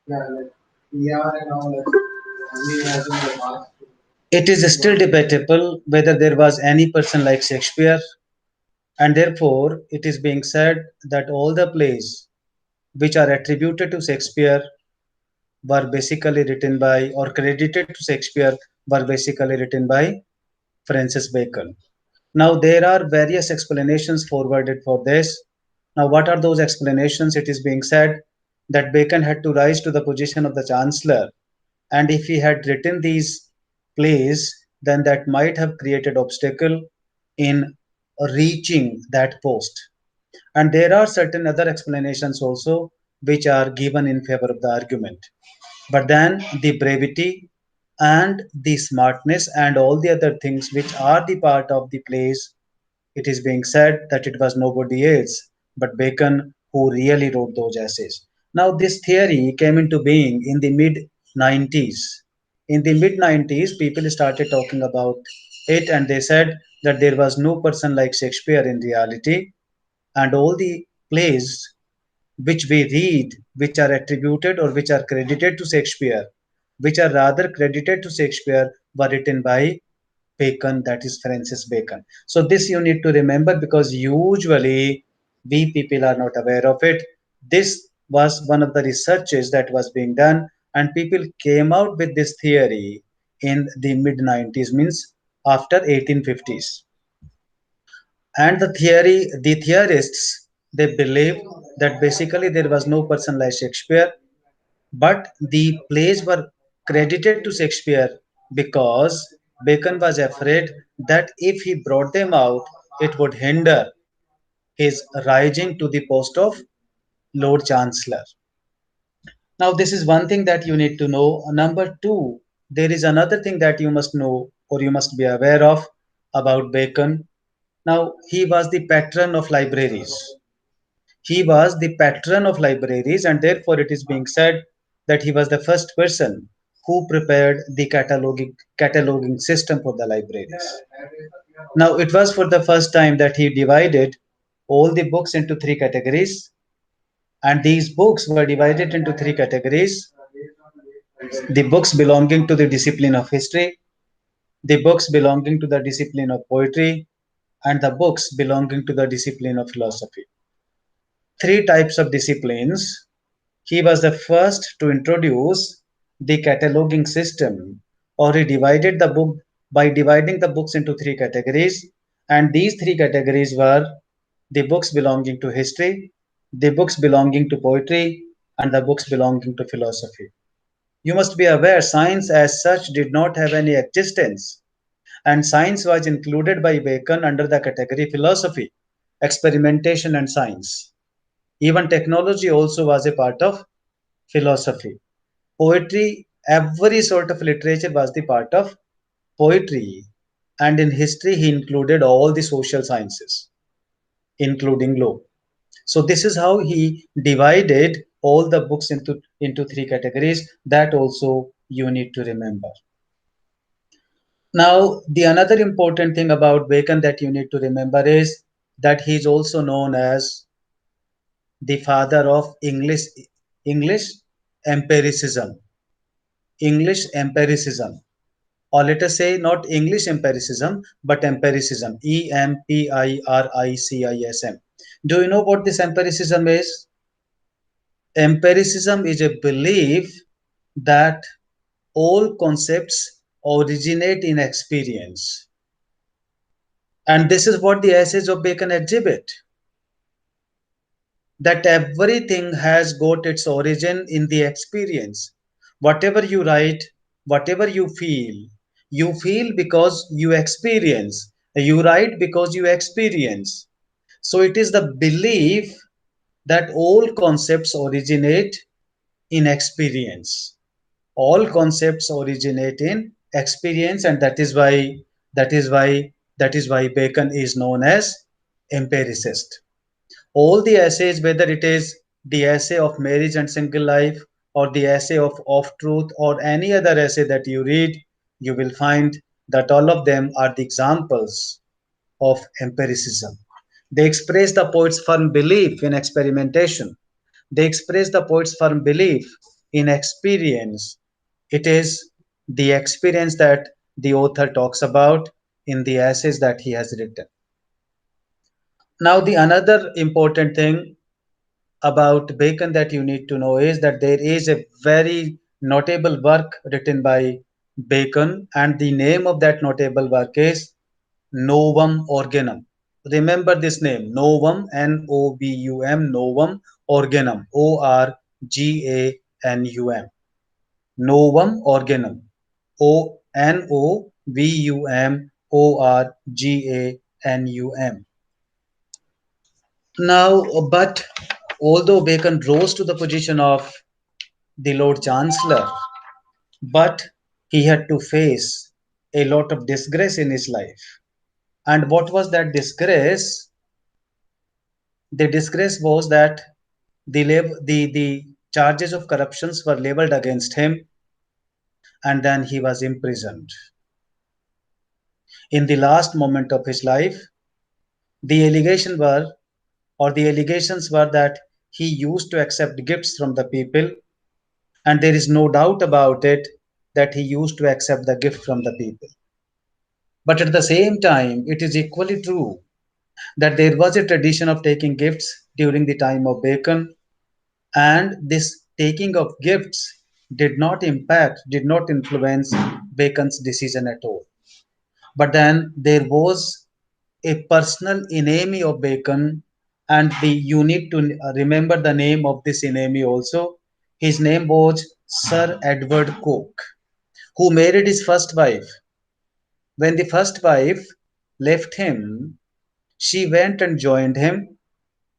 Yeah, like PR and all that. Only has in the past. It is still debatable whether there was any person like Shakespeare, and therefore it is being said that all the plays which are attributed to Shakespeare were basically written by or credited to Shakespeare were basically written by Francis Bacon. Now, there are various explanations forwarded for this. Now, what are those explanations? It is being said that Bacon had to rise to the position of the chancellor, and if he had written these plays, then that might have created obstacle in reaching that post. And there are certain other explanations also which are given in favor of the argument. But then the brevity and the smartness and all the other things which are the part of the plays, it is being said that it was nobody else but Bacon who really wrote those essays. Now, this theory came into being in the mid 90s. In the mid 90s, people started talking about it and they said that there was no person like Shakespeare in reality, and all the plays which we read, which are attributed or which are credited to Shakespeare, which are rather credited to Shakespeare, were written by Bacon, that is Francis Bacon. So this you need to remember because usually we people are not aware of it. This was one of the researches that was being done, and people came out with this theory in the mid 90s, means after 1850s. And the theorists, they believe that basically there was no person like Shakespeare, but the plays were credited to Shakespeare because Bacon was afraid that if he brought them out, it would hinder his rising to the post of Lord Chancellor. Now, this is one thing that you need to know. Number two, there is another thing that you must know or you must be aware of about Bacon. Now, he was the patron of libraries. He was the patron of libraries, and therefore it is being said that he was the first person who prepared the cataloging system for the libraries. Now, it was for the first time that he divided all the books into three categories, and these books were divided into three categories: the books belonging to the discipline of history, the books belonging to the discipline of poetry, and the books belonging to the discipline of philosophy. Three types of disciplines. He was the first to introduce the cataloging system, or he divided the book by dividing the books into three categories, and these three categories were the books belonging to history, the books belonging to poetry, and the books belonging to philosophy. You must be aware science as such did not have any existence, and science was included by Bacon under the category philosophy, experimentation, and science. Even technology also was a part of philosophy. Poetry, every sort of literature was the part of poetry. And in history, he included all the social sciences, including law. So this is how he divided all the books into three categories. That also you need to remember. Now, the another important thing about Bacon that you need to remember is that he is also known as the father of English empiricism. English empiricism, or let us say not English empiricism, but empiricism. Empiricism. Do you know what this empiricism is? Empiricism is a belief that all concepts originate in experience. And this is what the essays of Bacon exhibit, that everything has got its origin in the experience. Whatever you write, whatever you feel because you experience. You write because you experience. So it is the belief that all concepts originate in experience. All concepts originate in experience, and that is why that is why Bacon is known as empiricist. All the essays, whether it is the essay of marriage and single life, or the essay of truth, or any other essay that you read, you will find that all of them are the examples of empiricism. They express the poet's firm belief in experimentation. They express the poet's firm belief in experience. It is the experience that the author talks about in the essays that he has written. Now, the another important thing about Bacon that you need to know is that there is a very notable work written by Bacon, and the name of that notable work is Novum Organum. Remember this name, Novum, Nobum, Novum Organum, Organum, Novum Organum, Novum Organum. Now, but although Bacon rose to the position of the Lord Chancellor, but he had to face a lot of disgrace in his life. And what was that disgrace? The disgrace was that the charges of corruptions were leveled against him, and then he was imprisoned. In the last moment of his life, the allegation were the allegations were that he used to accept gifts from the people, and there is no doubt about it that he used to accept the gift from the people. But at the same time, it is equally true that there was a tradition of taking gifts during the time of Bacon, and this taking of gifts did not influence Bacon's decision at all. But then there was a personal enemy of Bacon, and you need to remember the name of this enemy also. His name was Sir Edward Coke, who married his first wife. When the first wife left him, she went and joined him,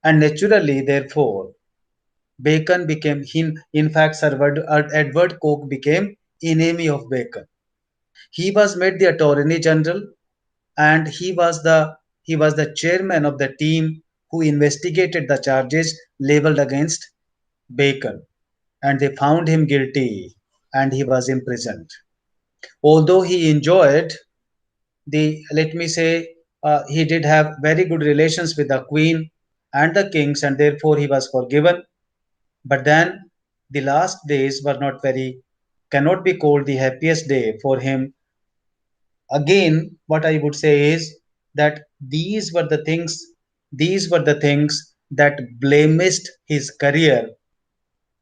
and naturally, therefore, Bacon became in fact, Sir Edward Coke became enemy of Bacon. He was made the Attorney General, and he was the chairman of the team who investigated the charges leveled against Bacon, and they found him guilty, and he was imprisoned. Although he enjoyed the let me say he did have very good relations with the queen and the kings, and therefore he was forgiven. But then the last days were not very cannot be called the happiest day for him. Again, what I would say is that these were the things that blemished his career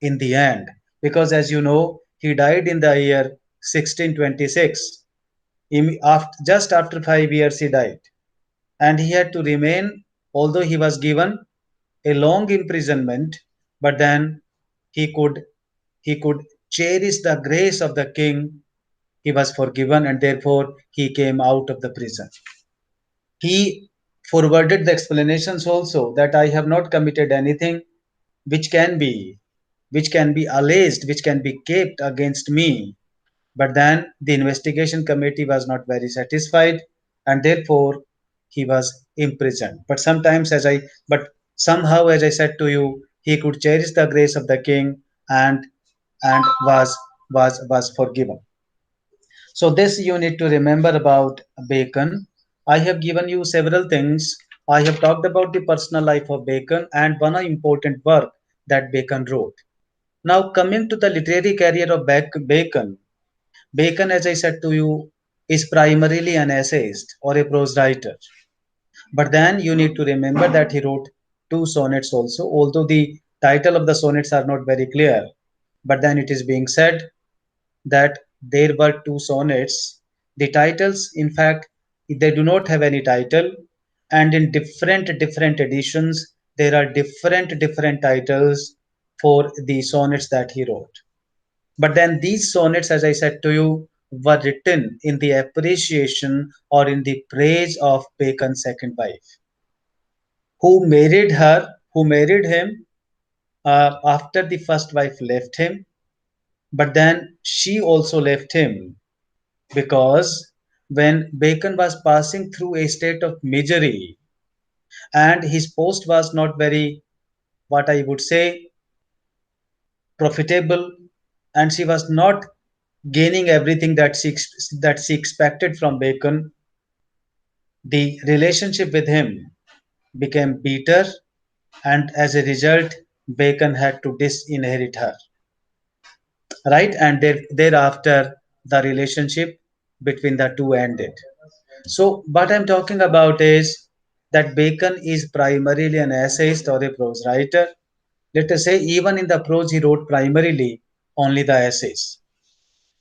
in the end, because as you know, he died in the year 1626. Just after 5 years, he died, and he had to remain, although he was given a long imprisonment, but then he could he could cherish the grace of the king. He was forgiven, and therefore he came out of the prison. He forwarded the explanations also that I have not committed anything which can be which can be alleged, which can be kept against me. But then the investigation committee was not very satisfied, and therefore he was imprisoned. But somehow, as I said to you, he could cherish the grace of the king, and was forgiven. So this you need to remember about Bacon. I have given you several things. I have talked about the personal life of Bacon and one important work that Bacon wrote. Now coming to the literary career of Bacon. Bacon, as I said to you, is primarily an essayist or a prose writer. But then you need to remember that he wrote two sonnets also, although the title of the sonnets are not very clear. But then it is being said that there were two sonnets. The titles, in fact, they do not have any title, and in different editions, there are different titles for the sonnets that he wrote. But then these sonnets, as I said to you, were written in the appreciation or in the praise of Bacon's second wife, who married him after the first wife left him. But then she also left him because when Bacon was passing through a state of misery and his post was not very, what I would say, profitable, and she was not gaining everything that she expected from Bacon, the relationship with him became bitter, and as a result, Bacon had to disinherit her. right? And thereafter, the relationship between the two ended. So, what I'm talking about is that Bacon is primarily an essayist or a prose writer. Let us say, even in the prose, he wrote primarily only the essays.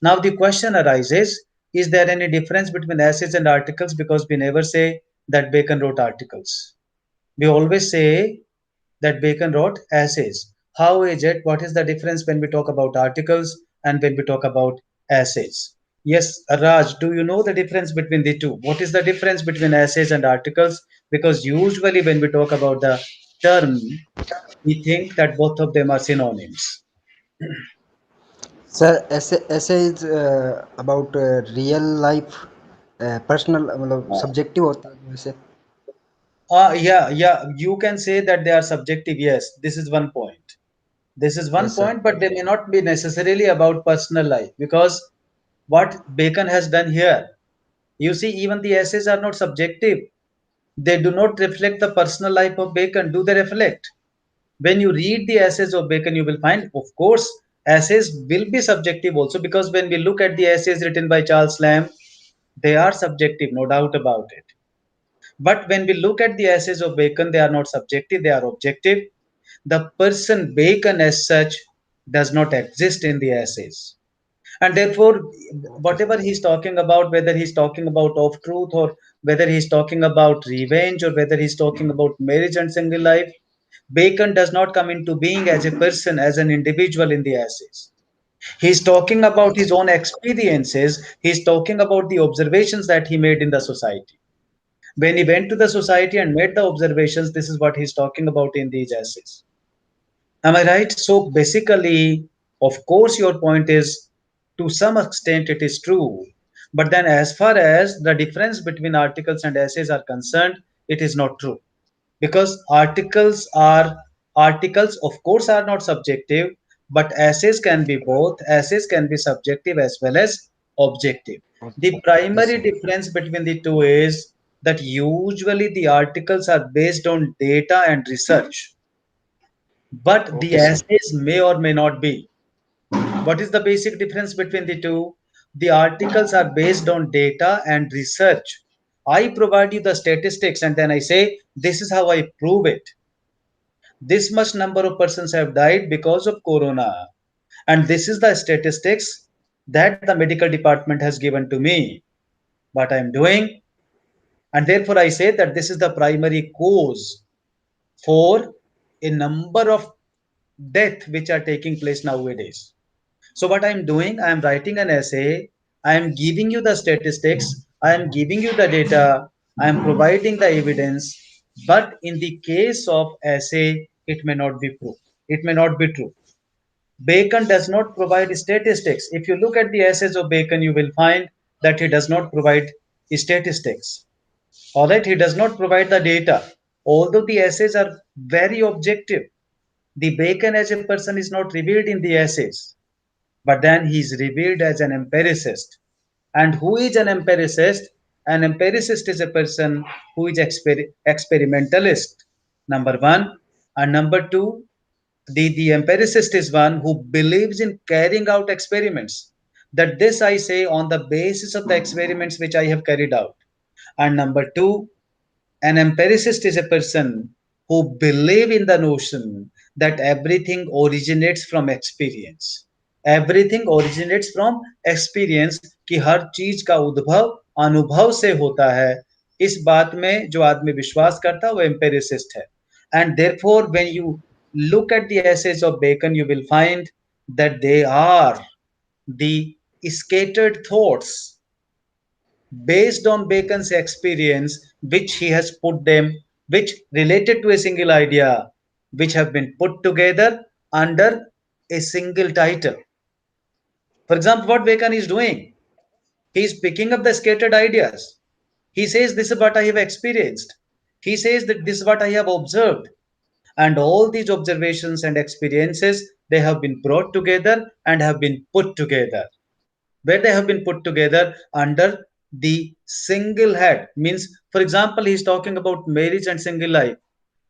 Now, the question arises, is there any difference between essays and articles? Because we never say that Bacon wrote articles. We always say that Bacon wrote essays. How is it? What is the difference when we talk about articles and when we talk about essays? Yes, Raj, do you know the difference between the two? What is the difference between essays and articles? Because usually when we talk about the term, we think that both of them are synonyms. Sir, ऐसे is about real life personal मतलब subjective होता है वैसे. Yeah, you can say that they are subjective. Yes, this is one point. This is one Yes sir. point, but they may not be necessarily about personal life because what Bacon has done here, you see, even the essays are not subjective. They do not reflect the personal life of Bacon. Do they reflect? When you read the essays of Bacon, you will find, of course, essays will be subjective also because when we look at the essays written by Charles Lamb, they are subjective, no doubt about it. But when we look at the essays of Bacon, they are not subjective, they are objective. The person Bacon as such does not exist in the essays. And therefore, Okay sir. whatever he's talking about, whether he's talking about of truth or whether he's talking about revenge or whether he's talking about marriage and single life, Bacon does not come into being as a person, as an individual in the essays. He's talking about his own experiences. He's talking about the observations that he made in the society. When he went to the society and made the observations, this is what he's talking about in these essays. Am I right? So basically, of course, your point is to some extent it is true. But then, as far as the difference between articles and essays are concerned, it is not true because articles of course are not subjective, but essays can be both. Essays can be subjective as well as objective. The Yes primary sir. difference between the two is that usually the articles are based on data and research, but the Okay sir. essays may or may not be. What is the basic difference between the two? The articles are based on data and research. I provide you the statistics and then I say, this is how I prove it. This much number of persons have died because of corona. And this is the statistics that the medical department has given to me. What I am doing, and therefore I say that this is the primary cause for a number of death which are taking place nowadays. So what I'm doing, I'm writing an essay, I'm giving you the statistics, I'm giving you the data, I'm providing the evidence, but in the case of essay, it may not be true. It may not be true. Bacon does not provide statistics. If you look at the essays of Bacon, you will find that he does not provide statistics. All right, he does not provide the data. Although the essays are very objective, the Bacon as a person is not revealed in the essays, but then he is revealed as an empiricist. And who is an empiricist? An empiricist is a person who is experimentalist, number one. And number two, the empiricist is one who believes in carrying out experiments. That this I say on the basis of the experiments which I have carried out. And number two, an empiricist is a person who believe in the notion that everything originates from experience. Everything originates from experience कि हर चीज का उद्भव अनुभव से होता है. इस बात में जो आदमी विश्वास करता है वो empiricist है. And therefore, when you look at the essays of Bacon, you will find that they are the scattered thoughts based on Bacon's experience, which he has put them, which related to a single idea, which have been put together under a single title. For example, what Bacon is doing, he is picking up the scattered ideas. He says, this is what I have experienced. He says that this is what I have observed. And all these observations and experiences, they have been brought together and have been put together, where they have been put together under the single head. Means, for example, he's talking about marriage and single life.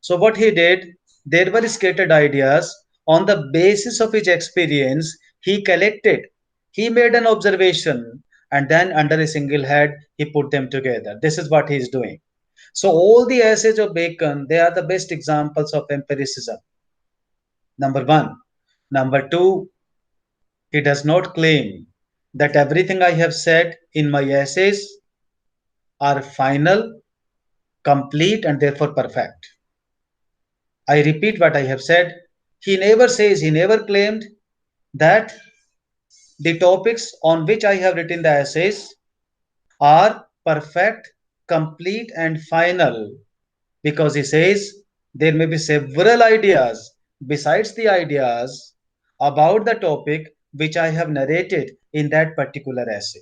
So what he did, there were scattered ideas. On the basis of his experience, He collected, he made an observation, and then under a single head, he put them together. This is what he is doing. So all the essays of Bacon, they are the best examples of empiricism. Number one. Number two, he does not claim that everything I have said in my essays are final, complete, and therefore perfect. I repeat what I have said. He never claimed that the topics on which I have written the essays are perfect, complete, and final, because he says there may be several ideas besides the ideas about the topic which I have narrated in that particular essay.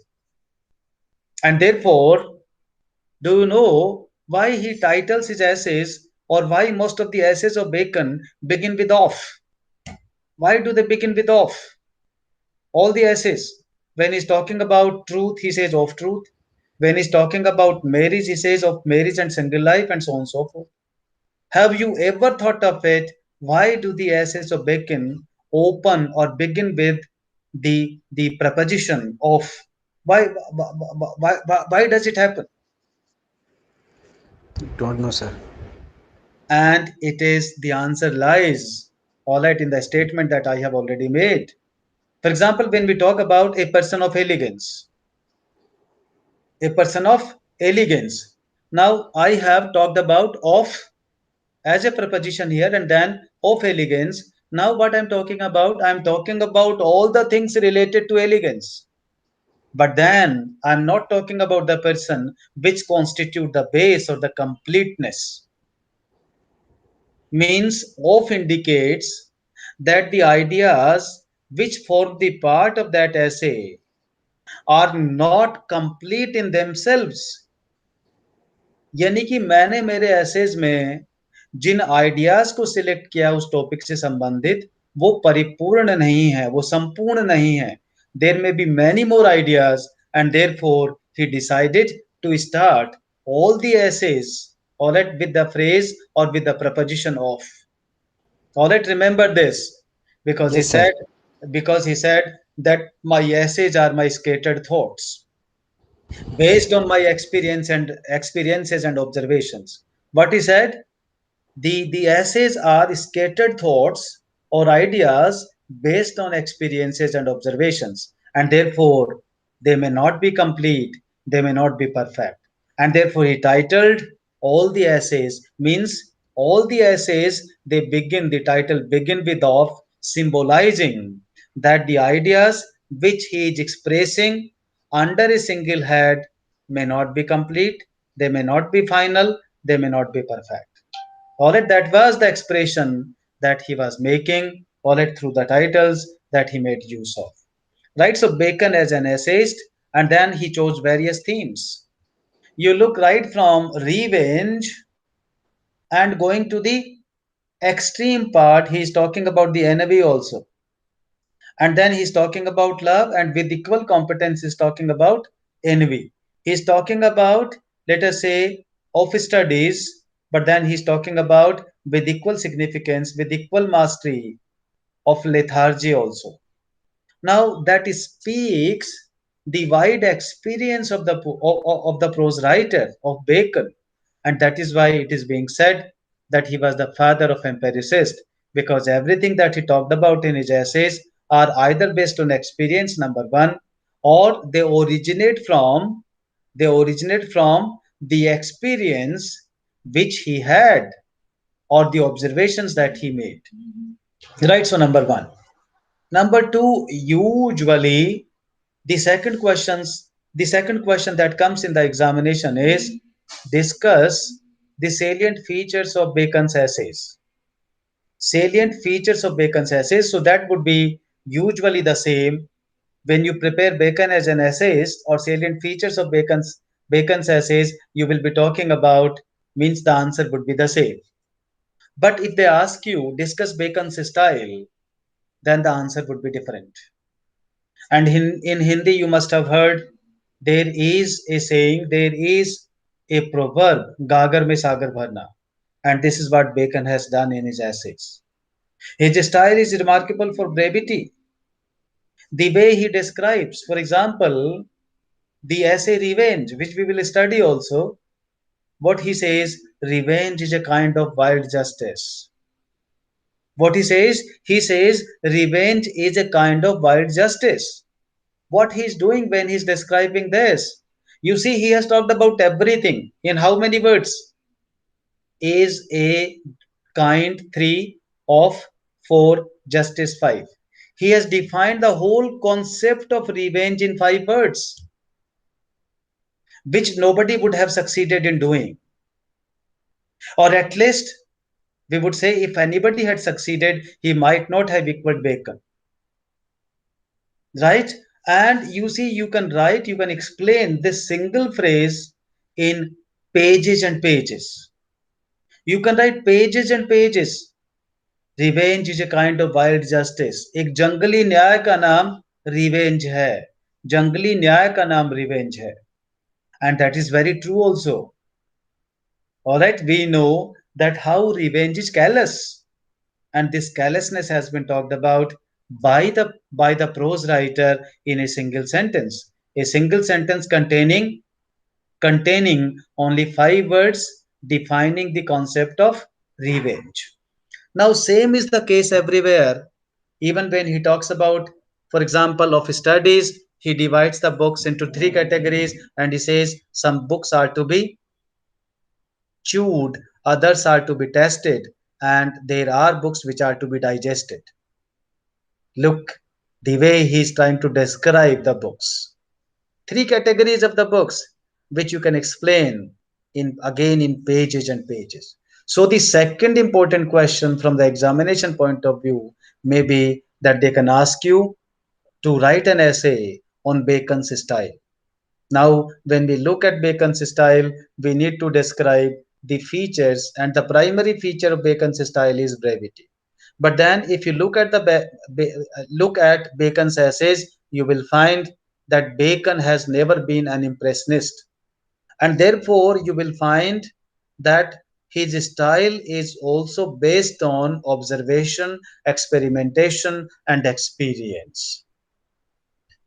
And therefore, do you know why he titles his essays, or why most of the essays of Bacon begin with off? Why do they begin with off? All the essays. When he's talking about truth, he says of truth. When he's talking about marriage, he says of marriage and single life, and so on and so forth. Have you ever thought of it? Why do the essays of Bacon open or begin with the preposition of? Why does it happen? Don't know, sir. And it is the answer lies all right in the statement that I have already made. For example, when we talk about a person of elegance, a person of elegance, now I have talked about of as a preposition here, and then of elegance. Now what I'm talking about, I'm talking about all the things related to elegance, but then I'm not talking about the person which constitute the base or the completeness. Means of indicates that the ideas which form the part of that essay are not complete in themselves. यानी कि मैंने मेरे essays में जिन ideas को select किया उस topic से संबंधित, वो परिपूर्ण नहीं है, वो संपूर्ण नहीं है. There may be many more ideas, and therefore he decided to start all the essays all right with the phrase or with the preposition of. All right, remember this, because he Yes, sir. said that my essays are my scattered thoughts based on my experiences and observations. What he said, the essays are scattered thoughts or ideas based on experiences and observations, and therefore they may not be complete, they may not be perfect. And therefore he titled all the essays, means all the essays, they begin, the title begin with of, symbolizing that the ideas which he is expressing under a single head may not be complete, they may not be final, they may not be perfect. All right, that was the expression that he was making, all right, through the titles that he made use of. Right, so Bacon as an essayist, and then he chose various themes. You look right from revenge and going to the extreme part, he is talking about the enemy also. And then he's talking about love, and with equal competence, he's talking about envy. He's talking about, let us say, of studies, but then he's talking about with equal significance, with equal mastery of lethargy also. Now that speaks the wide experience of the prose writer of Bacon, and that is why it is being said that he was the father of empiricists, because everything that he talked about in his essays are either based on experience, number one, or they originate from the experience which he had or the observations that he made. Right, so number one. Number two, usually the second question that comes in the examination is discuss the salient features of Bacon's essays. Salient features of Bacon's essays. So that would be usually the same when you prepare Bacon as an essayist, or salient features of Bacon's essays. You will be talking about, means the answer would be the same. But if they ask you discuss Bacon's style, then the answer would be different. And in Hindi, you must have heard there is a saying, there is a proverb, Gagar mein sagar bharna. And this is what Bacon has done in his essays. His style is remarkable for brevity. The way he describes, for example, the essay Revenge, which we will study also, what he says, revenge is a kind of wild justice. What he says, revenge is a kind of wild justice. What he's doing when he's describing this? You see, he has talked about everything in how many words? Is a kind 3 of 4 justice 5. He has defined the whole concept of revenge in 5 words, which nobody would have succeeded in doing. Or at least we would say if anybody had succeeded, he might not have equaled Bacon. Right? And you see, you can write, you can explain this single phrase in pages and pages. You can write pages and pages. Revenge is a kind of wild justice. एक जंगली न्याय का नाम revenge है. जंगली न्याय का नाम रिवेंज है. And that is very true also. All right, we know that how revenge is callous, and this callousness has been talked about by the prose writer in a single sentence. A single sentence containing only 5 words defining the concept of revenge. Now, same is the case everywhere. Even when he talks about, for example, of studies, he divides the books into 3 categories and he says some books are to be chewed, others are to be tested, and there are books which are to be digested. Look, the way he is trying to describe the books. 3 categories of the books which you can explain in again in pages and pages. So the second important question from the examination point of view may be that they can ask you to write an essay on Bacon's style. Now, when we look at Bacon's style, we need to describe the features, and the primary feature of Bacon's style is brevity. But then, if you look at look at Bacon's essays, you will find that Bacon has never been an impressionist, and therefore you will find that his style is also based on observation, experimentation, and experience.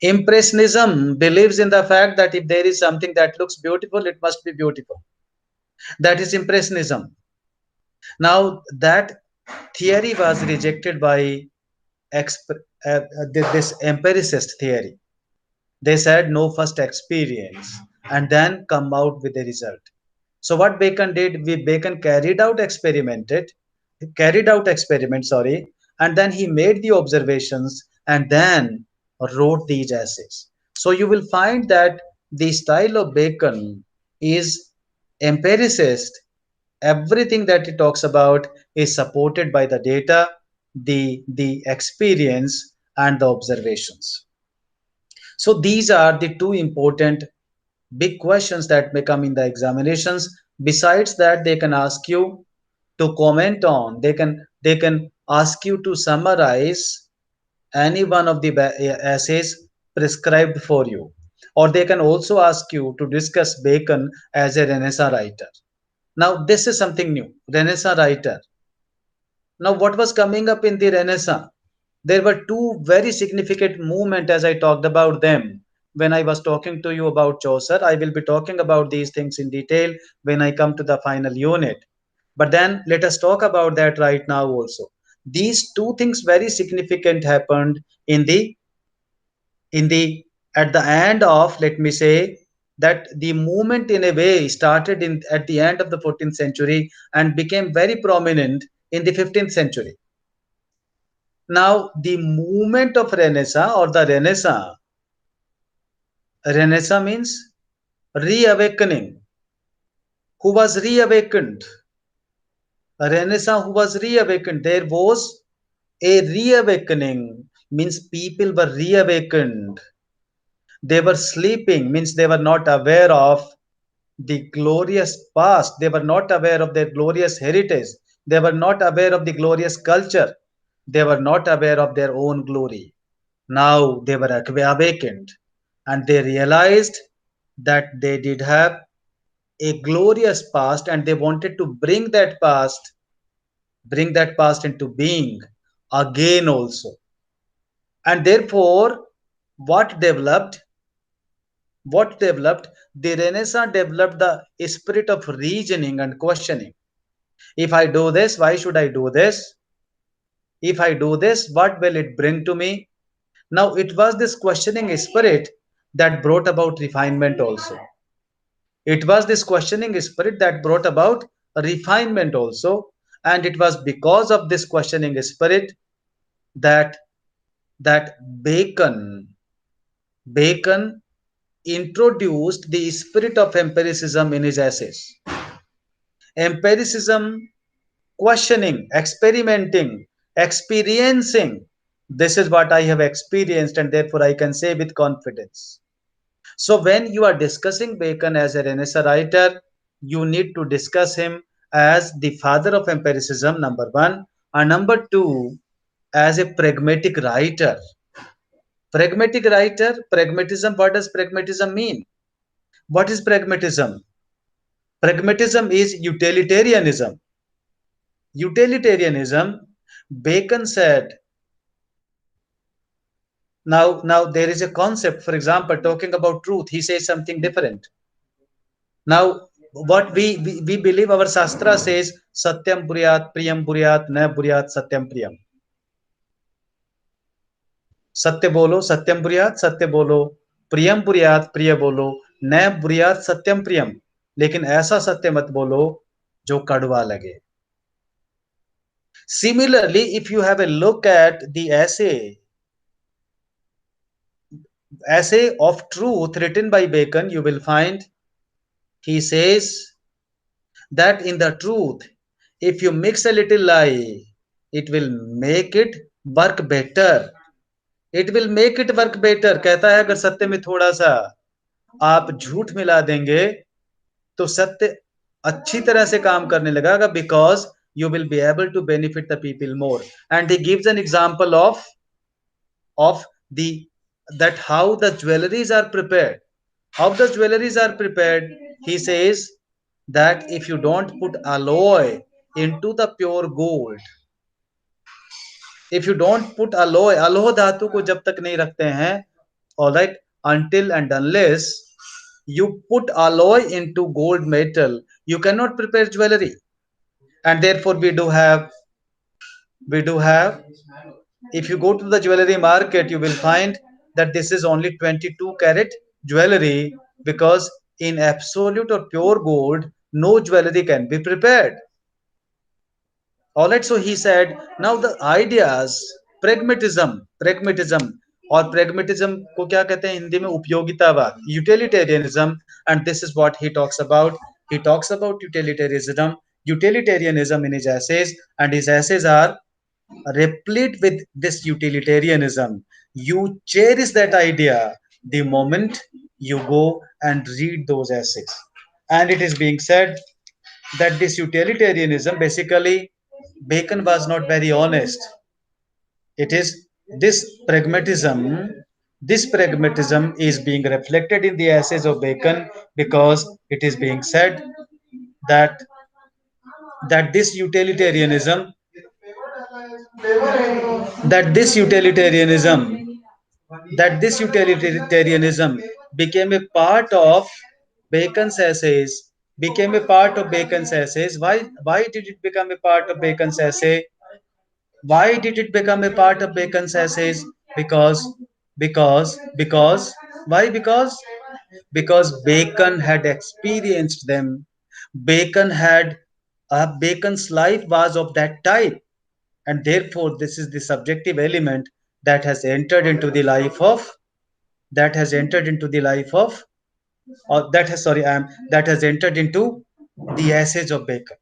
Impressionism believes in the fact that if there is something that looks beautiful, it must be beautiful. That is Impressionism. Now, that theory was rejected by this empiricist theory. They said no, first experience and then come out with a result. So what Bacon did, Bacon carried out experiment, sorry, and then he made the observations and then wrote these essays. So you will find that the style of Bacon is empiricist. Everything that he talks about is supported by the data, the experience, and the observations. So these are the 2 important big questions that may come in the examinations. Besides that, they can ask you to comment on, they can ask you to summarize any one of the essays prescribed for you, or they can also ask you to discuss Bacon as a Renaissance writer. Now this is something new, Renaissance writer. Now what was coming up in the Renaissance? There were 2 very significant movements as I talked about them when I was talking to you about Chaucer. I will be talking about these things in detail when I come to the final unit. But then let us talk about that right now also. These 2 things very significant happened in the at the end of, let me say, that the movement in a way started in at the end of the 14th century and became very prominent in the 15th century. Now, the movement of Renaissance or the Renaissance means reawakening. Who was reawakened? A Renaissance who was reawakened. There was a reawakening, means people were reawakened. They were sleeping, means they were not aware of the glorious past. They were not aware of their glorious heritage. They were not aware of the glorious culture. They were not aware of their own glory. Now they were awakened and they realized that they did have a glorious past and they wanted to bring that past into being again also. And therefore, What developed? What developed? The Renaissance developed the spirit of reasoning and questioning. If I do this, why should I do this? If I do this, what will it bring to me? Now, it was this questioning spirit that brought about refinement also. It was this questioning spirit that brought about refinement also. And it was because of this questioning spirit that that Bacon introduced the spirit of empiricism in his essays. Empiricism, questioning, experimenting, experiencing. This is what I have experienced, and therefore I can say with confidence. So, when you are discussing Bacon as a Renaissance writer, you need to discuss him as the father of empiricism, number one, and number two, as a pragmatic writer. Pragmatic writer, pragmatism, what does pragmatism mean? What is pragmatism? Pragmatism is utilitarianism. Utilitarianism, Bacon said, now there is a concept, for example, talking about truth, he says something different. Now, what we believe, our Shastra says, Satyam Buryat, Priyam Buryat, Na Buryat, Satyam Priyam. सत्य बोलो सत्यम बुरियात सत्य बोलो प्रियम बुरियात प्रिय बोलो न बुरियात सत्यम प्रियम लेकिन ऐसा सत्य मत बोलो जो कड़वा लगे. Similarly, if you have a look at the essay of truth written by Bacon, you will find he says that in the truth, if you mix a little lie, it will make it work better. It will make it work better. कहता है अगर सत्य में थोड़ा सा आप झूठ मिला देंगे तो सत्य अच्छी तरह से काम करने लगेगा because you will be able to benefit the people more. And he gives an example of the that how the jewelries are prepared. How the jewelries are prepared? He says that if you don't put alloy into the pure gold, if you don't put alloy, alloh धातु को जब तक नहीं रखते हैं, all right, until and unless you put alloy into gold metal, you cannot prepare jewelry. And therefore we do have if you go to the jewelry market, you will find that this is only 22 carat jewelry because in absolute or pure gold, no jewelry can be prepared. All right, so he said, now the ideas, pragmatism और pragmatism को क्या कहते हैं हिंदी में उपयोगितावाद, utilitarianism, and this is what he talks about. He talks about utilitarianism in his essays, and his essays are replete with this utilitarianism. You cherish that idea the moment you go and read those essays. And it is being said that this utilitarianism, basically, Bacon was not very honest. It is this pragmatism. This pragmatism is being reflected in the essays of Bacon because it is being said that that this utilitarianism that this utilitarianism this utilitarianism became a part of Bacon's essays. Became a part of Bacon's essays. Why did it become a part of Bacon's essay? Why did it become a part of Bacon's essays? Because why? Because Bacon had experienced them. Bacon had Bacon's life was of that type, and therefore this is the subjective element that has entered into the life of that has entered into the life of or that has sorry I am that has entered into the essays of Bacon.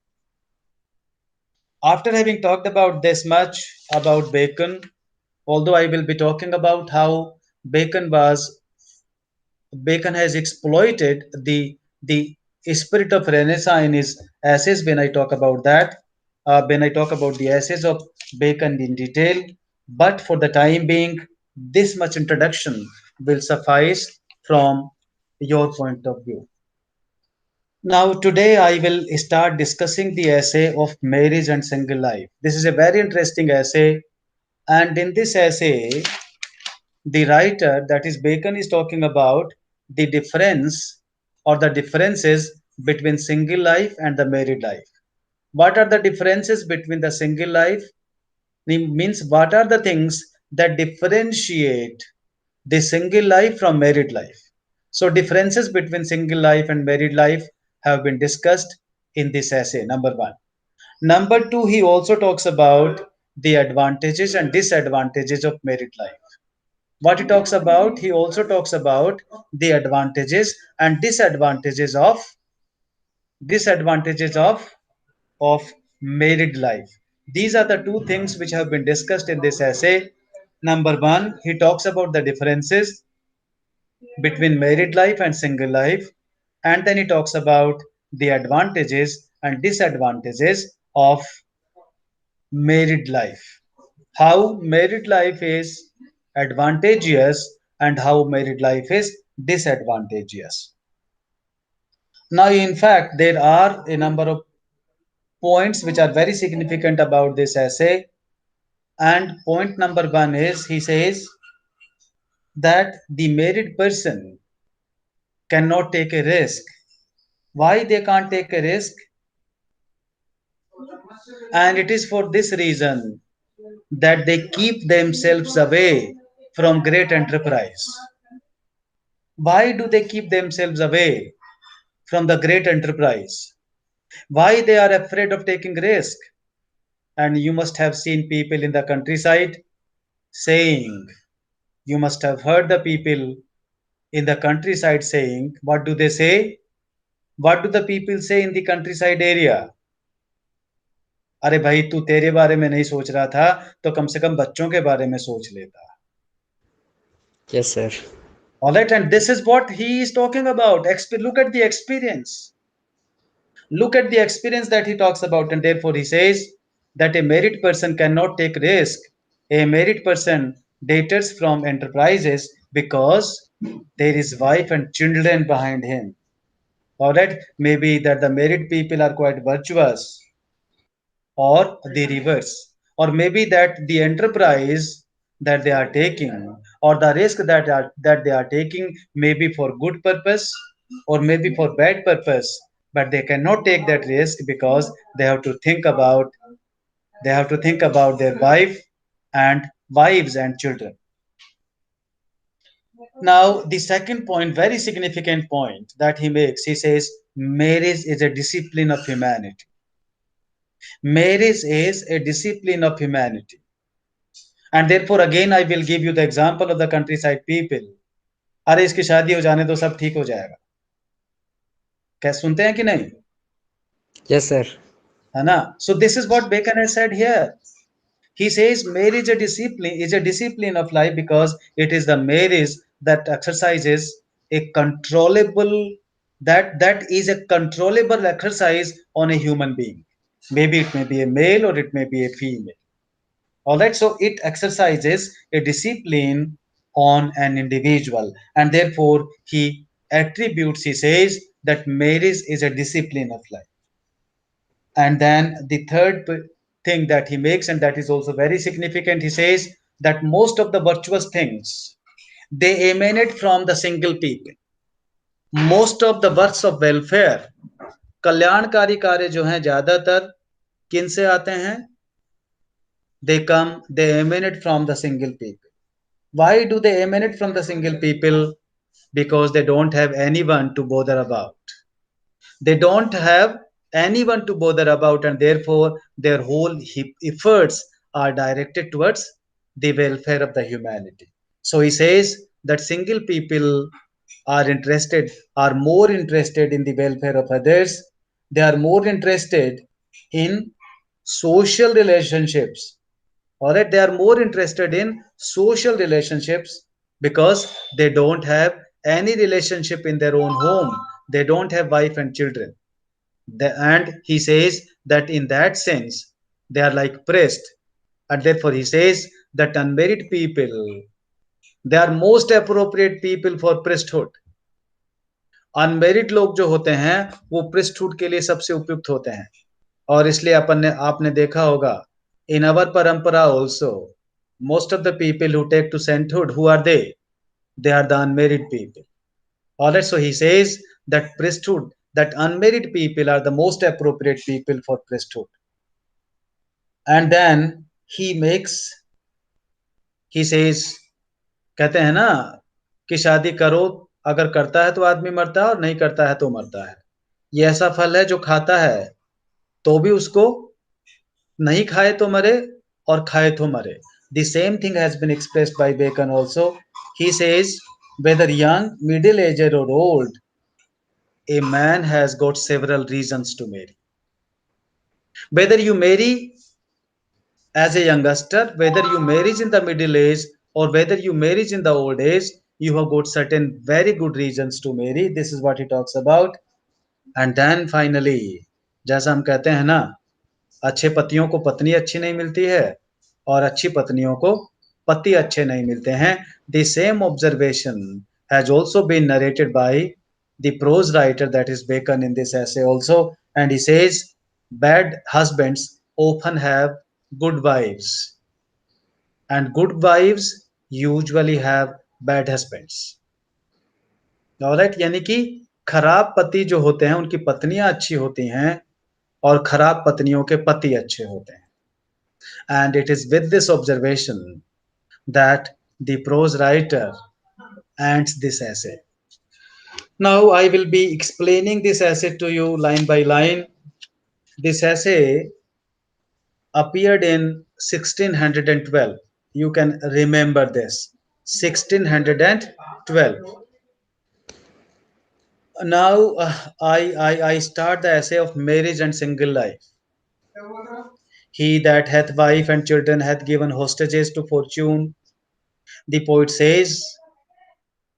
After having talked about this much about Bacon, although I will be talking about how Bacon was Bacon has exploited the spirit of Renaissance in his essays. When I talk about that, when I talk about the essays of Bacon in detail, but for the time being, this much introduction will suffice from your point of view. Now, today I will start discussing the essay of marriage and single life. This is a very interesting essay, and in this essay, the writer, that is Bacon, is talking about the difference or the differences between single life and the married life. What are the differences between the single life? Means what are the things that differentiate the single life from married life? So differences between single life and married life have been discussed in this essay, number one. Number two, he also talks about the advantages and disadvantages of married life. What he talks about, he also talks about the advantages and disadvantages of married life. These are the two things which have been discussed in this essay. Number one, he talks about the differences between married life and single life, and then he talks about the advantages and disadvantages of married life. How married life is advantageous and how married life is disadvantageous. Now, in fact, there are a number of points which are very significant about this essay. And point number one is he says that the married person cannot take a risk. Why they can't take a risk? And it is for this reason that they keep themselves away from great enterprise. Why do they keep themselves away from the great enterprise? Why they are afraid of taking risk? And you must have seen people in the countryside saying, you must have heard the people in the countryside saying, what do they say? What do the people say in the countryside area? अरे भाई तू तेरे बारे में नहीं सोच रहा था तो कम से कम बच्चों के बारे में सोच लेता. Yes, sir. All right, and this is what he is talking about. Look at the experience. Look at the experience that he talks about, and therefore he says that a married person cannot take risk. A married person deters from enterprises because there is wife and children behind him. All right, maybe that the married people are quite virtuous, or the reverse, or maybe that the enterprise that they are taking or the risk that they are taking may be for good purpose or maybe for bad purpose, but they cannot take that risk because they have to think about their wives and children. Now the second point, very significant point that he makes, he says marriage is a discipline of humanity. Marriage is a discipline of humanity. And therefore again I will give you the example of the countryside people. अरे इसकी शादी हो जाने दो सब ठीक हो जाएगा. क्या सुनते हैं कि नहीं? Yes, sir. है ना? So this is what Bacon has said here. He says marriage is a discipline of life because it is the marriage that exercises a controllable that is a controllable exercise on a human being. Maybe it may be a male or it may be a female. All right, so it exercises a discipline on an individual, and therefore he says that marriage is a discipline of life. And then the third thing that he makes, and that is also very significant, he says that most of the virtuous things they emanate from the single people. Most of the works of welfare, कल्याणकारी कार्य जो हैं ज्यादातर किन से आते हैं? They emanate from the single people. Why do they emanate from the single people? Because they don't have anyone to bother about. They don't have anyone to bother about, and therefore their whole efforts are directed towards the welfare of the humanity. So he says that single people are more interested in the welfare of others. They are more interested in social relationships. All right, they are more interested in social relationships because they don't have any relationship in their own home. They don't have wife and children. And he says that in that sense, they are like priest. And therefore, he says that unmarried people, they are most appropriate people for priesthood. Unmarried लोग जो होते हैं वो priesthood के लिए सबसे उपयुक्त होते हैं. और इसलिए आपने देखा होगा in our parampara also, Most of the people who take to sainthood, who are they? They are the unmarried people. All right, so he says that priesthood, that unmarried people are the most appropriate people for priesthood. And then he says, कहते हैं ना कि शादी करो, अगर करता है तो आदमी मरता है और नहीं करता है तो मरता है. ये ऐसा फल है जो खाता है तो भी उसको, नहीं खाए तो मरे और खाए तो मरे. The same thing has been expressed by Bacon also. He says, whether young, middle-aged or old, a man has got several reasons to marry. Whether you marry as a youngster, whether you marry in the middle age or whether you marry in the old age, you have got certain very good reasons to marry. This is what he talks about. And then finally, जैसा हम कहते हैं ना, अच्छे पतियों को पत्नी अच्छी नहीं मिलती है और अच्छी पत्नियों को पति अच्छे नहीं मिलते हैं. The same observation has also been narrated by the prose writer, that is Bacon, in this essay also. And he says, bad husbands often have good wives and good wives usually have bad husbands. Alright, यानी कि खराब पति जो होते हैं उनकी पत्नियां अच्छी होती हैं और खराब पत्नियों के पति अच्छे होते हैं. And it is with this observation that the prose writer ends this essay. Now I will be explaining this essay to you line by line. This essay appeared in 1612. You can remember this, 1612. Now I start the essay of marriage and single life. He that hath wife and children hath given hostages to fortune. The poet says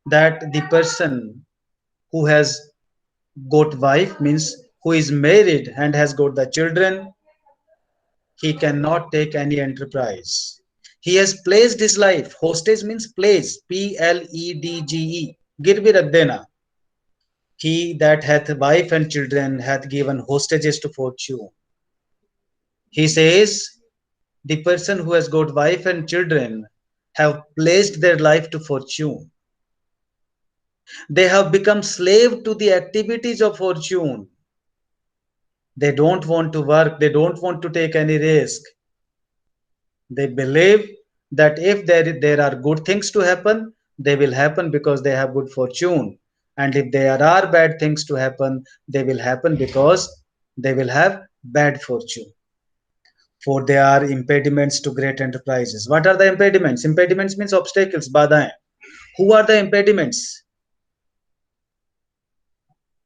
that the person who has got wife, means who is married and has got the children, he cannot take any enterprise. He has placed his life. Hostage means place, Pledge, girvi rakh dena. He that hath wife and children hath given hostages to fortune. He says the person who has got wife and children have placed their life to fortune. They have become slave to the activities of fortune. They don't want to work. They don't want to take any risk. They believe that if there are good things to happen, they will happen because they have good fortune. And if there are bad things to happen, they will happen because they will have bad fortune. For there are impediments to great enterprises. What are the impediments? Impediments means obstacles, badaएं. Who are the impediments?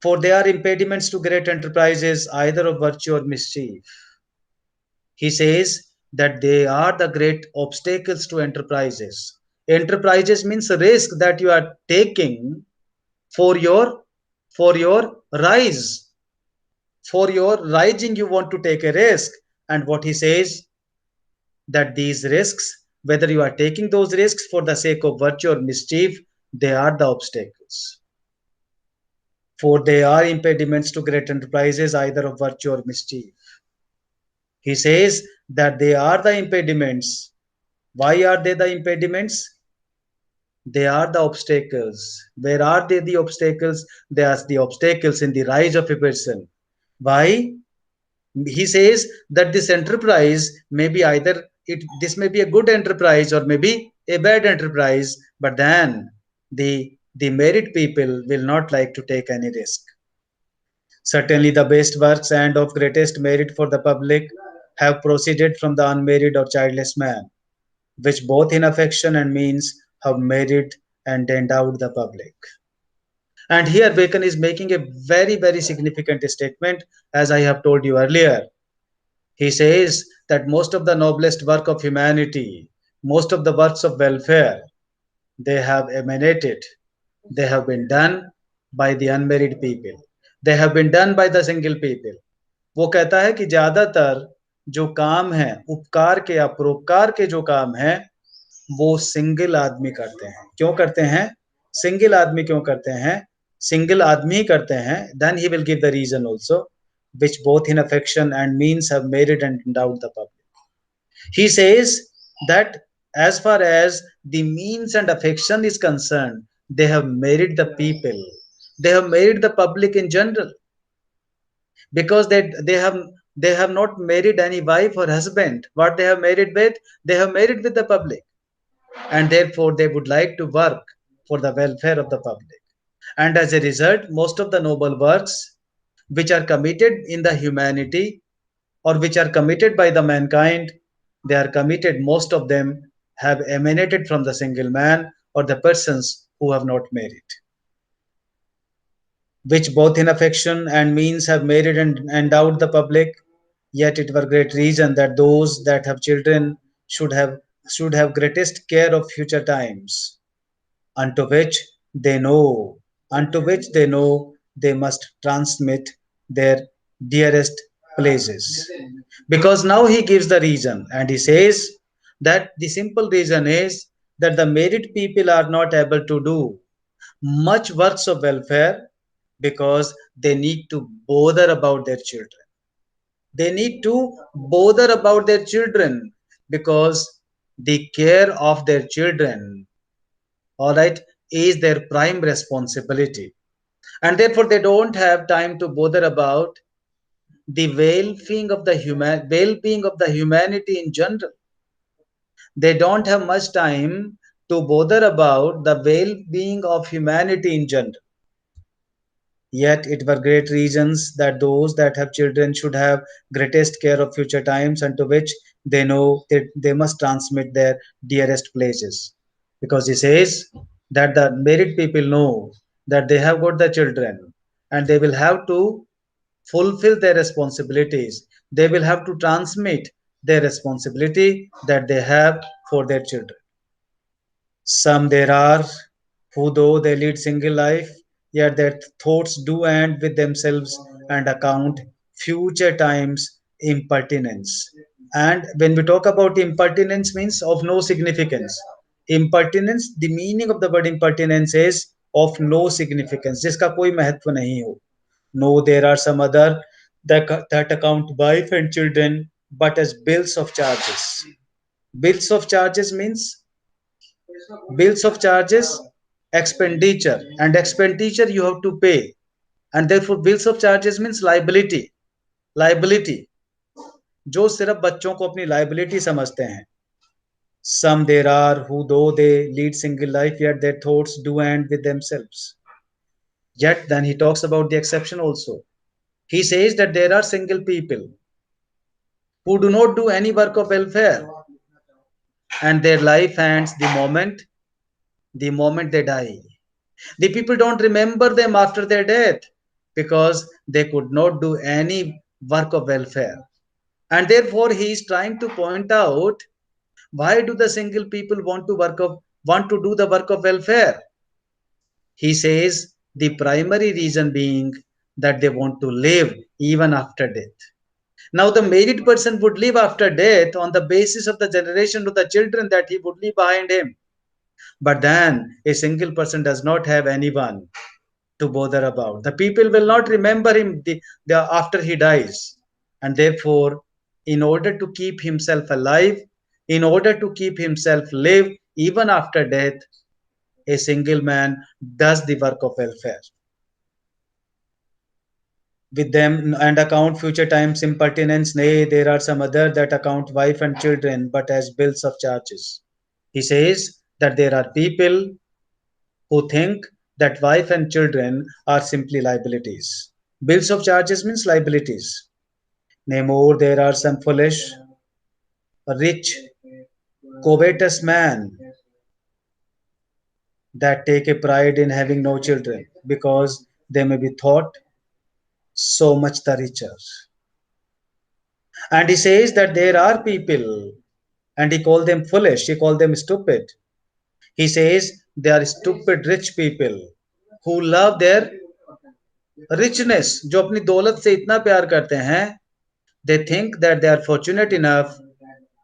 For there are impediments to great enterprises, either of virtue or mischief. He says that they are the great obstacles to enterprises. Enterprises means risk that you are taking for your rise. For your rising, you want to take a risk. And what he says, that these risks, whether you are taking those risks for the sake of virtue or mischief, they are the obstacles. For they are impediments to great enterprises, either of virtue or mischief. He says that they are the impediments. Why are they the impediments? They are the obstacles. Where are they the obstacles? They are the obstacles in the rise of a person. Why? He says that this enterprise may be either this may be a good enterprise or maybe a bad enterprise, but then the married people will not like to take any risk. Certainly the best works and of greatest merit for the public have proceeded from the unmarried or childless man, which both in affection and means have married and endowed the public. And here Bacon is making a very, very significant statement, as I have told you earlier. He says that most of the noblest work of humanity, most of the works of welfare, they have emanated, they have been done by the unmarried people. They have been done by the single people. वो कहता है कि ज्यादातर जो काम है, उपकार के या परोपकार के जो काम है, वो सिंगल आदमी करते हैं. क्यों करते हैं? सिंगल आदमी क्यों करते हैं? सिंगल आदमी ही करते हैं. Then he will give the reason also, which both in affection and means have married and endowed the public. He says that as far as the means and affection is concerned, they have married the people. They have married the public in general, because they have not married any wife or husband. What they have married with? They have married with the public, and therefore they would like to work for the welfare of the public. And as a result, most of the noble works which are committed in the humanity, or which are committed by the mankind, they are committed, most of them have emanated from the single man or the persons who have not married, which both in affection and means have married and endowed the public. Yet it were great reason that those that have children should have greatest care of future times, unto which they know, they must transmit their dearest places. Because now he gives the reason, and he says that the simple reason is that the married people are not able to do much works of welfare, because they need to bother about their children. They need to bother about their children, because the care of their children, all right, is their prime responsibility. And therefore they don't have time to bother about the well-being of the humanity in general. They don't have much time to bother about the well-being of humanity in general. Yet it were great reasons that those that have children should have greatest care of future times, unto which they know that they must transmit their dearest places. Because he says that the married people know that they have got the children, and they will have to fulfill their responsibilities. They will have to transmit their responsibility that they have for their children. Some there are who, though they lead single life, yet their thoughts do end with themselves and account future times impertinence. And when we talk about impertinence, means of no significance. Impertinence, the meaning of the word impertinence is of no significance, जिसका कोई महत्व नहीं हो. No, there are some other that account wife and children, but as bills of charges. Bills of charges means bills of charges, expenditure, and expenditure you have to pay, and therefore bills of charges means liability, जो सिर्फ बच्चों को अपनी liability समझते हैं. Some there are who, though they lead single life, yet their thoughts do end with themselves. Yet then he talks about the exception also. He says that there are single people who do not do any work of welfare, and their life ends the moment they die. The people don't remember them after their death, because they could not do any work of welfare. And therefore he is trying to point out, why do the single people want to do the work of welfare? He says the primary reason being that they want to live even after death. Now the married person would live after death on the basis of the generation of the children that he would leave behind him. But then a single person does not have anyone to bother about. The people will not remember him after he dies. And therefore, in order to keep himself alive, in order to keep himself live even after death, a single man does the work of welfare. With them and account future times impertinence, nay, there are some other that account wife and children, but as bills of charges. He says that there are people who think that wife and children are simply liabilities. Bills of charges means liabilities. Nay, more, there are some foolish, rich, covetous man that take a pride in having no children, because they may be thought so much the richer. And he says that there are people, and he called them foolish, he called them stupid. He says they are stupid rich people who love their richness, जो अपनी दौलत से इतना प्यार करते हैं. They think that they are fortunate enough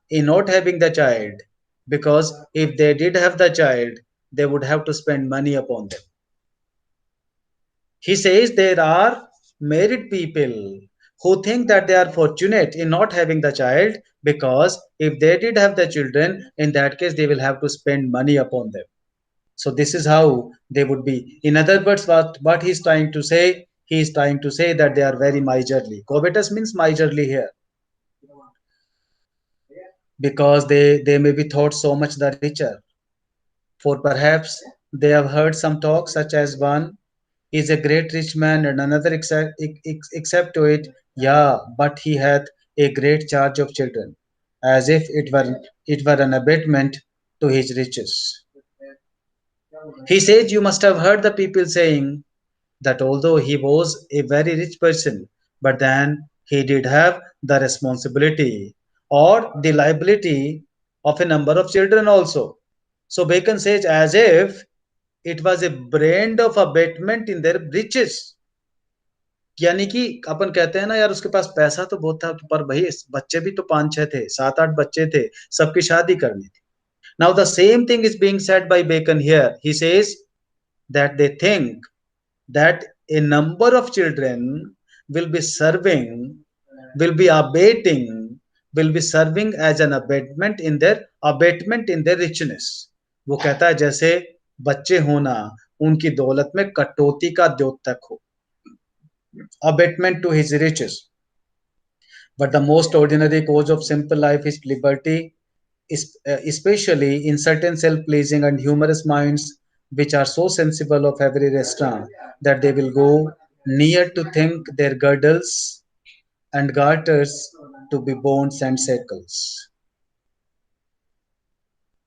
in not having the child, because if they did have the child, they would have to spend money upon them. He says there are married people who think that they are fortunate in not having the child, because if they did have the children, in that case they will have to spend money upon them. So this is how they would be. In other words, what he's trying to say, he is trying to say that they are very miserly. Covetous means miserly here, because they may be thought so much the richer. For perhaps they have heard some talk such as one is a great rich man, and another except to it, yeah, but he hath a great charge of children, as if it were an abatement to his riches. He said, you must have heard the people saying that although he was a very rich person, but then he did have the responsibility or the liability of a number of children also. So Bacon says, as if it was a brand of abatement in their riches. यानी कि अपन कहते हैं ना यार, उसके पास पैसा तो बहुत था, पर भाई बच्चे भी तो 5-6 थे, 7-8 बच्चे थे, सबकी शादी करनी थी. Now the same thing is being said by Bacon here. He says that they think that a number of children will be serving, will be abating, will be serving as an abatement in their richness. वो कहता है जैसे बच्चे होना उनकी दौलत में कटौती का द्योतक हो, abatement to his riches. But the most ordinary cause of simple life is liberty, especially in certain self-pleasing and humorous minds, which are so sensible of every restaurant that they will go near to think their girdles and garters to be bonds and shackles.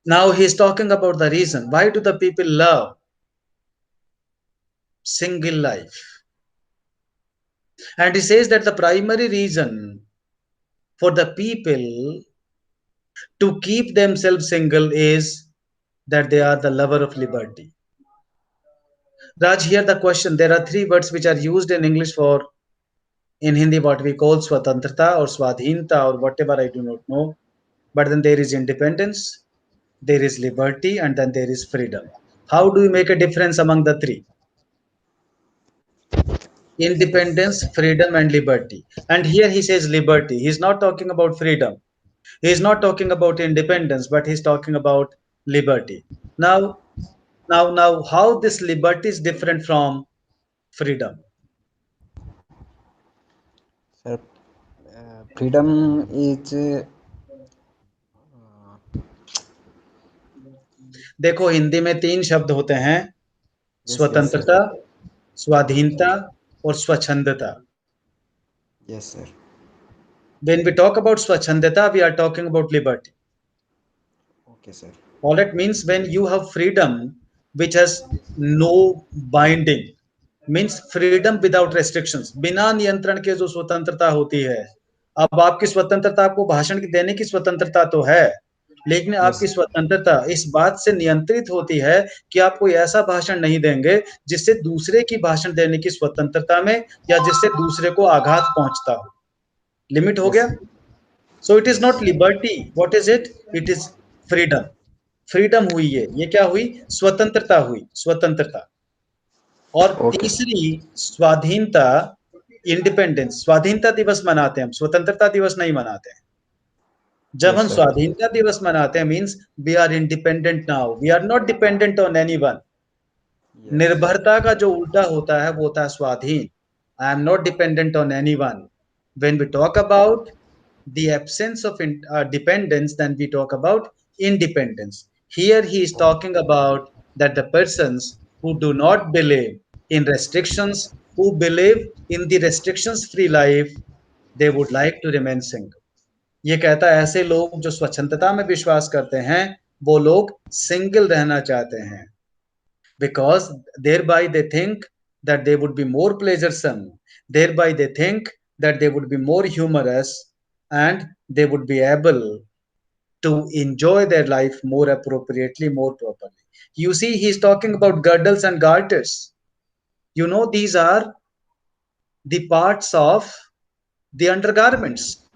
Now he is talking about the reason. Why do the people love single life? And he says that the primary reason for the people to keep themselves single is that they are the lover of liberty. Raj, here the question, there are three words which are used in English for, in Hindi, what we call swatantrata or swadhinta or whatever, I do not know. But then there is independence, there is liberty, and then there is freedom. How do you make a difference among the three? Independence, freedom, and liberty. And here he says liberty. He's not talking about freedom. He's not talking about independence, but he's talking about liberty. Now, now, how this liberty is different from freedom? Sir, freedom is देखो हिंदी में 3 शब्द होते हैं, yes, स्वतंत्रता, sir. स्वाधीनता और स्वच्छंदता. Yes, sir. When we talk about swachandata, we are talking about liberty. Okay, sir. All that means when you have freedom which has no binding, means freedom without restrictions, बिना नियंत्रण के जो स्वतंत्रता होती है. अब आपकी स्वतंत्रता, आपको भाषण देने की स्वतंत्रता तो है, लेकिन आपकी Yes. स्वतंत्रता इस बात से नियंत्रित होती है कि आप कोई ऐसा भाषण नहीं देंगे जिससे दूसरे की भाषण देने की स्वतंत्रता में या जिससे दूसरे को आघात पहुंचता हो. लिमिट हो Yes. गया. So it is Yes. not liberty. What is it? It is freedom. Freedom हुई है, ये क्या हुई? स्वतंत्रता हुई, स्वतंत्रता. और Okay. तीसरी स्वाधीनता, इंडिपेंडेंस. स्वाधीनता दिवस मनाते हैं हम, स्वतंत्रता दिवस नहीं मनाते हैं. जब Yes, हम sir. स्वाधीनता दिवस मनाते हैं, means we are independent now, we are not dependent on anyone. Yes. निर्भरता का जो उल्टा होता है वो होता है स्वाधीन. I am not dependent on anyone. When we talk about the absence of dependence, then we talk about independence. Here he is talking about that the persons who do not believe in restrictions, who believe in the restrictions free life, they would like to remain single. ये कहता है ऐसे लोग जो स्वच्छंदता में विश्वास करते हैं, वो लोग सिंगल रहना चाहते हैं, because thereby they think that they would be more pleasuresome, thereby they think that they would be more humorous, and they would be able to enjoy their life more appropriately, more properly. You see, he's talking about girdles and garters. You know, these are the parts of the undergarments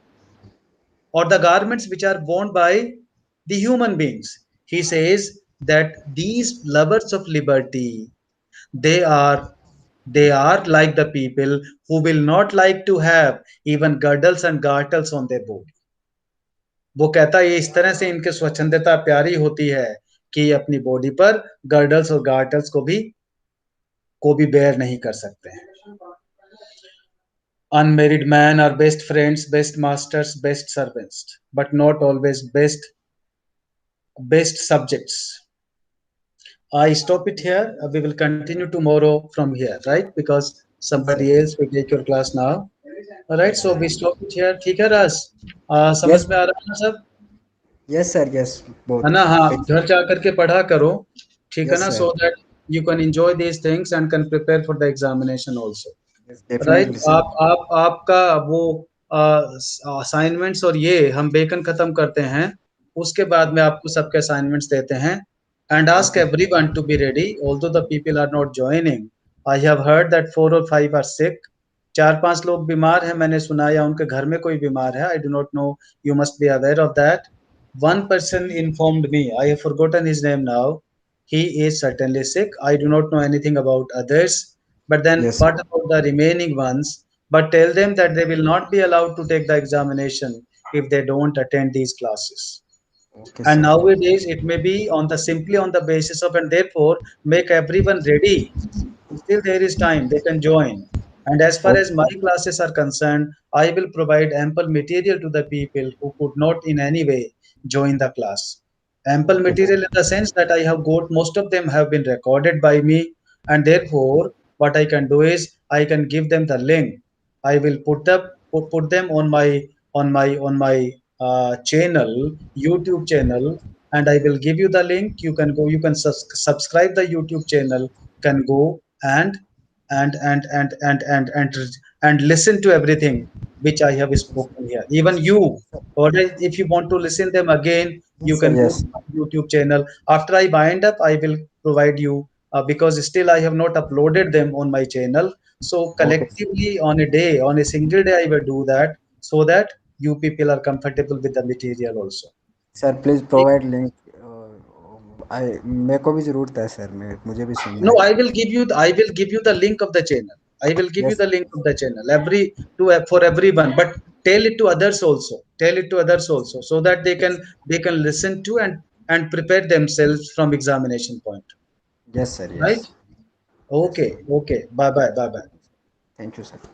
or the garments which are worn by the human beings. He says that these lovers of liberty, they are They are like the people who will not like to have even girdles and garters on their body. वो कहता है ये इस तरह से इनके स्वच्छंदता प्यारी होती है कि ये अपनी बॉडी पर गर्डल्स और गार्टर्स को भी बेयर नहीं कर सकते हैं. Unmarried men are best friends, best masters, best servants, but not always best subjects. I stop it here. We will continue tomorrow from here, right? Because somebody else will take your class now. All right, so we stop it here. ठीक है राज? समझ Yes, में आ रहा है ना सब? yes, sir. Yes, है both. ना? हाँ, Very- घर जा करके पढ़ा करो. ठीक है Yes, ना? sir. So that you can enjoy these things and can prepare for the examination also. Yes, right. definitely, sir. आप आपका वो असाइनमेंट्स और ये हम बेकन खत्म करते हैं, उसके बाद में आपको सबके असाइनमेंट्स देते हैं. And ask Okay. Everyone to be ready although the people are not joining. I have heard that 4 or 5 are sick. 4-5 लोग बीमार हैं, मैंने सुना, या उनके घर में कोई बीमार है. I do not know, you must be aware of that. One person informed me, I have forgotten his name now. He is certainly sick. I do not know anything about others. But then, Yes, sir. what about the remaining ones? But tell them that they will not be allowed to take the examination if they don't attend these classes. Okay, And sir. nowadays, it may be on the simply on the basis of, and therefore make everyone ready. Still, there is time; they can join. And as far as Okay. my classes are concerned, I will provide ample material to the people who could not in any way join the class. Ample Okay. material in the sense that I have got, most of them have been recorded by me, and therefore what I can do is I can give them the link. I will put them on my channel, YouTube channel, and I will give you the link. You can go, you can subscribe the YouTube channel, can go and and and listen to everything which I have spoken here. Even you, or if you want to listen them again, you Yes, sir. can go to Yes. my YouTube channel. After I bind up, I will provide you because still I have not uploaded them on my channel. So Okay. collectively on a day, on a single day, I will do that so that you people are comfortable with the material also. Sir please provide link आई मेरे को भी ज़रूरत है sir मैं मुझे भी सुनना No, है. I will give you the link of the channel. I will give you Yes. the link of the channel for everyone, but tell it to others also. Tell it to others also, so that Yes. they can listen to and prepare themselves from examination point. Yes, sir. Right? Yes. Yes. Okay. Okay. Bye bye. Bye bye. Thank you, sir.